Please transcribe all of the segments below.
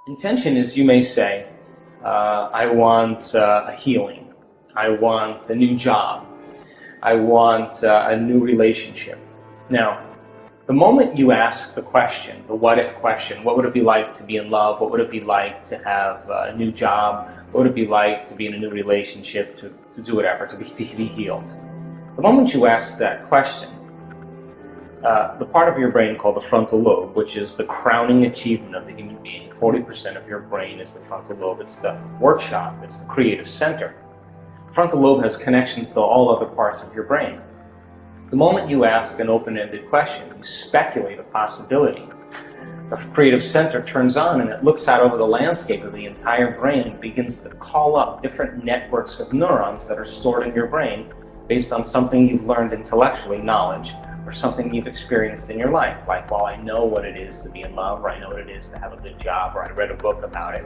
Intention is, you may say, I want a healing. I want a new job. I want a new relationship. Now, the moment you ask the question, the what if question, what would it be like to be in love? What would it be like to have a new job? What would it be like to be in a new relationship, to do whatever, to be healed? The moment you ask that question, the part of your brain called the frontal lobe, which is the crowning achievement of the human being, 40% of your brain is the frontal lobe. It's the workshop. It's the creative center. The frontal lobe has connections to all other parts of your brain. The moment you ask an open-ended question, you speculate a possibility. The creative center turns on and it looks out over the landscape of the entire brain and begins to call up different networks of neurons that are stored in your brain based on something you've learned intellectually, knowledge, or something you've experienced in your life. Like, well, I know what it is to be in love, or I know what it is to have a good job, or I read a book about it.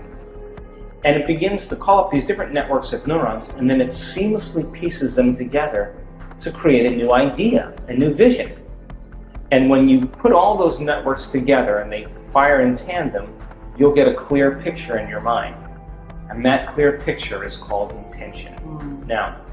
And it begins to call up these different networks of neurons, and then it seamlessly pieces them together to create a new idea, a new vision. And when you put all those networks together and they fire in tandem, you'll get a clear picture in your mind. And that clear picture is called intention. Now,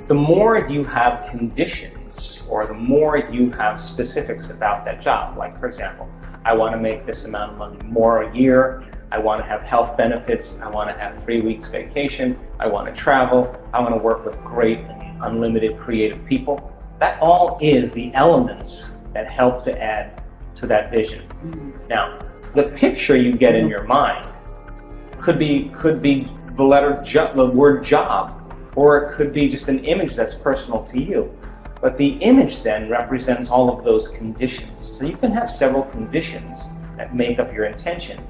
the more you have conditions, or the more you have specifics about that job, like, for example, I want to make this amount of money more a year, I want to have health benefits, I want to have 3 weeks vacation, I want to travel, I want to work with great and unlimited creative people. That all is the elements that help to add to that vision. Now, the picture you get in your mind could be the word job, or it could be just an image that's personal to you. But the image then represents all of those conditions. So you can have several conditions that make up your intention.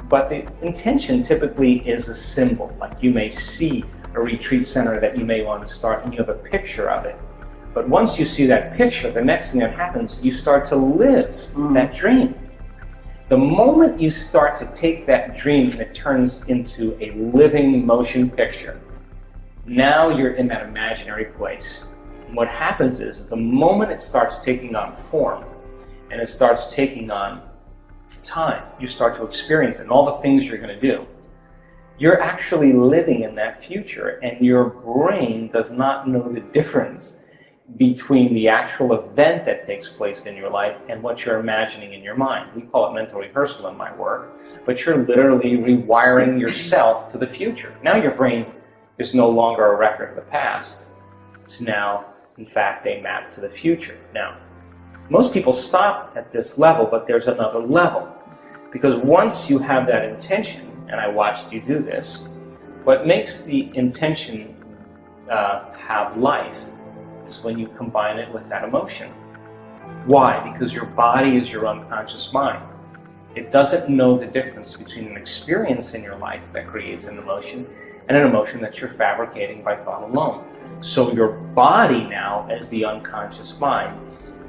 But the intention typically is a symbol. Like, you may see a retreat center that you may want to start and you have a picture of it. But once you see that picture, the next thing that happens, you start to live that dream. The moment you start to take that dream and it turns into a living motion picture, now you're in that imaginary place. And what happens is, the moment it starts taking on form and it starts taking on time, you start to experience it and all the things you're going to do, you're actually living in that future, and your brain does not know the difference between the actual event that takes place in your life and what you're imagining in your mind. We call it mental rehearsal in my work, but you're literally rewiring yourself to the future. Now your brain is no longer a record of the past. It's now, in fact, a map to the future. Now, most people stop at this level, but there's another level. Because once you have that intention, and I watched you do this, what makes the intention have life is when you combine it with that emotion. Why? Because your body is your unconscious mind. It doesn't know the difference between an experience in your life that creates an emotion and an emotion that you're fabricating by thought alone. So your body now, as the unconscious mind,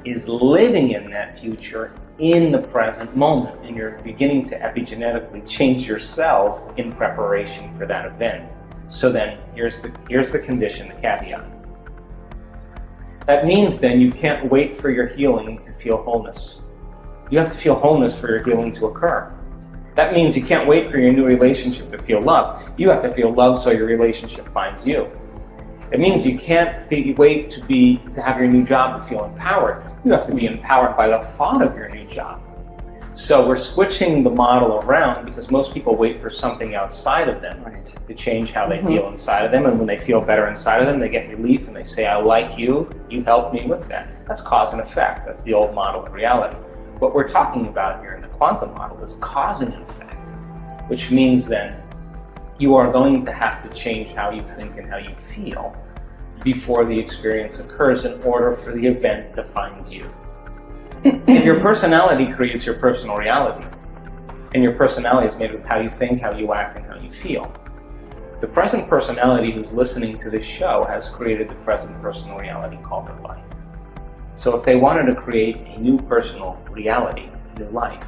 is living in that future in the present moment, and you're beginning to epigenetically change your cells in preparation for that event. So then, here's the condition, the caveat. That means then you can't wait for your healing to feel wholeness. You have to feel wholeness for your healing to occur. That means you can't wait for your new relationship to feel love. You have to feel love so your relationship finds you. It means you can't wait to have your new job to feel empowered. You have to be empowered by the thought of your new job. So we're switching the model around, because most people wait for something outside of them to change how they feel inside of them. And when they feel better inside of them, they get relief and they say, I like you, you helped me with that. That's cause and effect. That's the old model of reality. What we're talking about here in the quantum model is cause and effect, which means then you are going to have to change how you think and how you feel before the experience occurs in order for the event to find you. If your personality creates your personal reality, and your personality is made of how you think, how you act, and how you feel, the present personality who's listening to this show has created the present personal reality called their life. So if they wanted to create a new personal reality, a new life,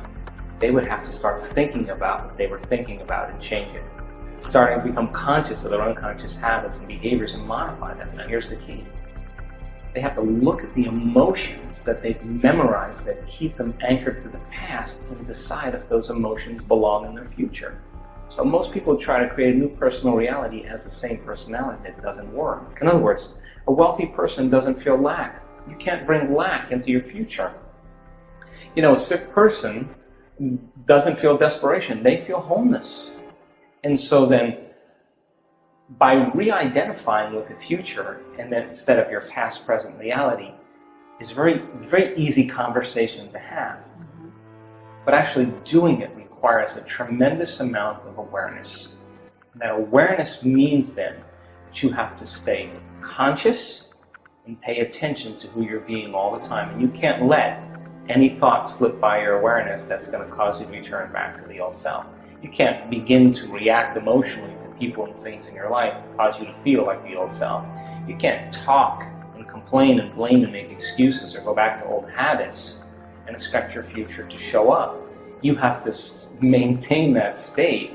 they would have to start thinking about what they were thinking about and change it. Starting to become conscious of their unconscious habits and behaviors and modify them. Now here's the key. They have to look at the emotions that they've memorized that keep them anchored to the past and decide if those emotions belong in their future. So most people try to create a new personal reality as the same personality. That doesn't work. In other words, a wealthy person doesn't feel lack. You can't bring lack into your future. You know, a sick person doesn't feel desperation. They feel wholeness. And so then, by re-identifying with the future, and then instead of your past, present reality, is very, very easy conversation to have. But actually doing it requires a tremendous amount of awareness. And that awareness means then that you have to stay conscious and pay attention to who you're being all the time. And you can't let any thought slip by your awareness that's going to cause you to return back to the old self. You can't begin to react emotionally to people and things in your life that cause you to feel like the old self. You can't talk and complain and blame and make excuses or go back to old habits and expect your future to show up. You have to maintain that state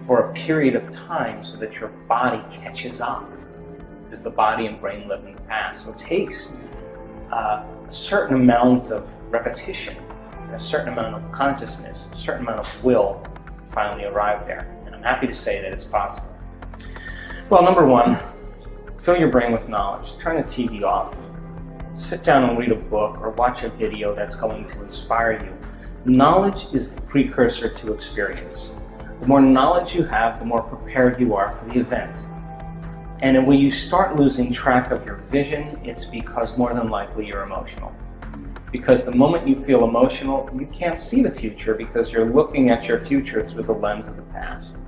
for a period of time so that your body catches up, because the body and brain live in the past. So it takes a certain amount of repetition, a certain amount of consciousness, a certain amount of will to finally arrive there. And I'm happy to say that it's possible. Well, number one, fill your brain with knowledge. Turn the TV off. Sit down and read a book or watch a video that's going to inspire you. Knowledge is the precursor to experience. The more knowledge you have, the more prepared you are for the event. And when you start losing track of your vision, it's because more than likely you're emotional. Because the moment you feel emotional, you can't see the future because you're looking at your future through the lens of the past.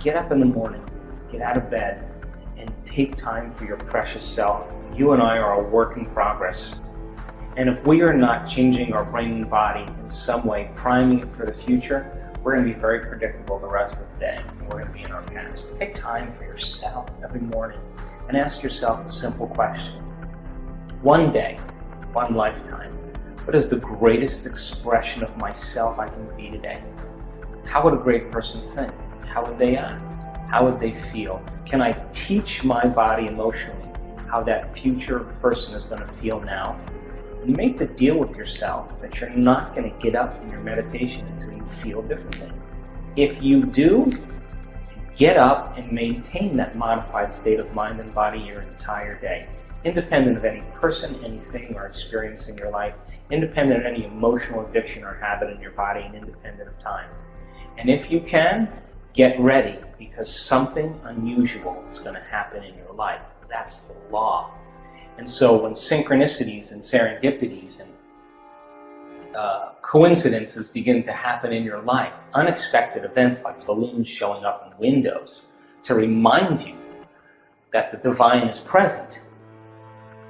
Get up in the morning, get out of bed, and take time for your precious self. You and I are a work in progress. And if we are not changing our brain and body in some way, priming it for the future, we're going to be very predictable the rest of the day. And we're going to be in our past. Take time for yourself every morning and ask yourself a simple question. One day, one lifetime, what is the greatest expression of myself I can be today? How would a great person think? How would they act? How would they feel? Can I teach my body emotionally how that future person is going to feel now? And make the deal with yourself that you're not going to get up from your meditation until you feel differently. If you do, get up and maintain that modified state of mind and body your entire day, independent of any person, anything, or experience in your life, independent of any emotional addiction or habit in your body, and independent of time. And if you can, get ready, because something unusual is going to happen in your life. That's the law. And so when synchronicities and serendipities and coincidences begin to happen in your life, unexpected events like balloons showing up in windows to remind you that the divine is present,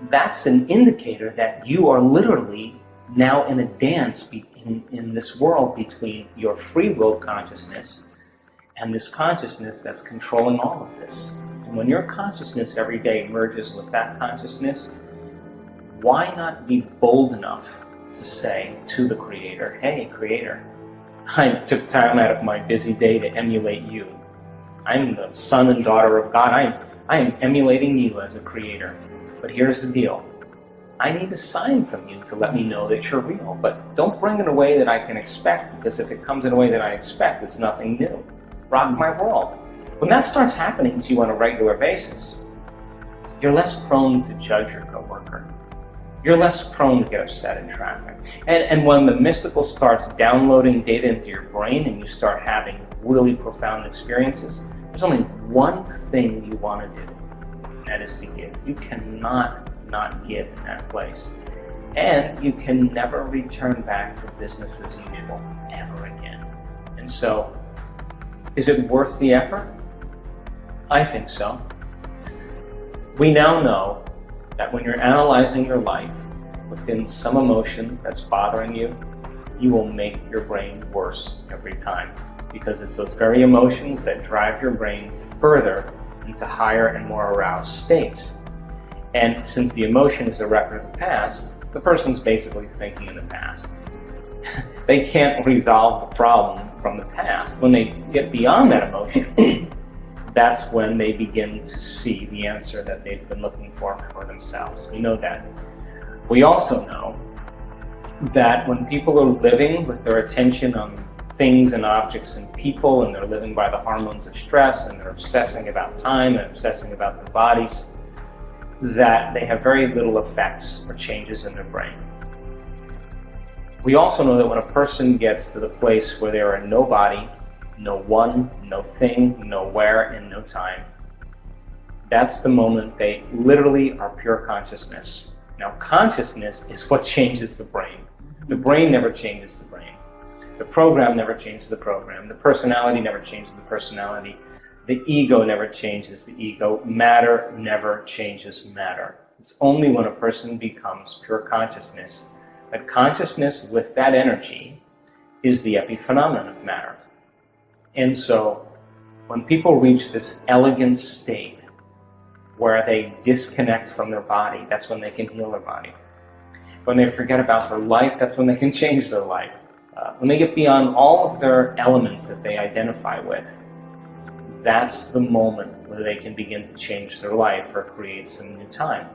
that's an indicator that you are literally now in a dance in this world between your free will consciousness and this consciousness that's controlling all of this. And when your consciousness every day merges with that consciousness, why not be bold enough to say to the Creator, hey, Creator, I took time out of my busy day to emulate you. I'm the son and daughter of God. I am emulating you as a Creator. But here's the deal. I need a sign from you to let me know that you're real. But don't bring it in a way that I can expect, because if it comes in a way that I expect, it's nothing new. Rock my world. When that starts happening to you on a regular basis, you're less prone to judge your coworker. You're less prone to get upset in traffic. And when the mystical starts downloading data into your brain and you start having really profound experiences, there's only one thing you want to do, and that is to give. You cannot not give in that place. And you can never return back to business as usual ever again. And so, is it worth the effort? I think so. We now know that when you're analyzing your life within some emotion that's bothering you, you will make your brain worse every time, because it's those very emotions that drive your brain further into higher and more aroused states. And since the emotion is a record of the past, the person's basically thinking in the past. They can't resolve the problem from the past. When they get beyond that emotion, that's when they begin to see the answer that they've been looking for themselves. We know that. We also know that when people are living with their attention on things and objects and people, and they're living by the hormones of stress, and they're obsessing about time and obsessing about their bodies, that they have very little effects or changes in their brain. We also know that when a person gets to the place where they are in no body, no one, no thing, no where, and no time, that's the moment they literally are pure consciousness. Now, consciousness is what changes the brain. The brain never changes the brain. The program never changes the program. The personality never changes the personality. The ego never changes the ego. Matter never changes matter. It's only when a person becomes pure consciousness that consciousness with that energy is the epiphenomenon of matter. And so when people reach this elegant state where they disconnect from their body, that's when they can heal their body. When they forget about their life, that's when they can change their life. When they get beyond all of their elements that they identify with, that's the moment where they can begin to change their life or create some new time.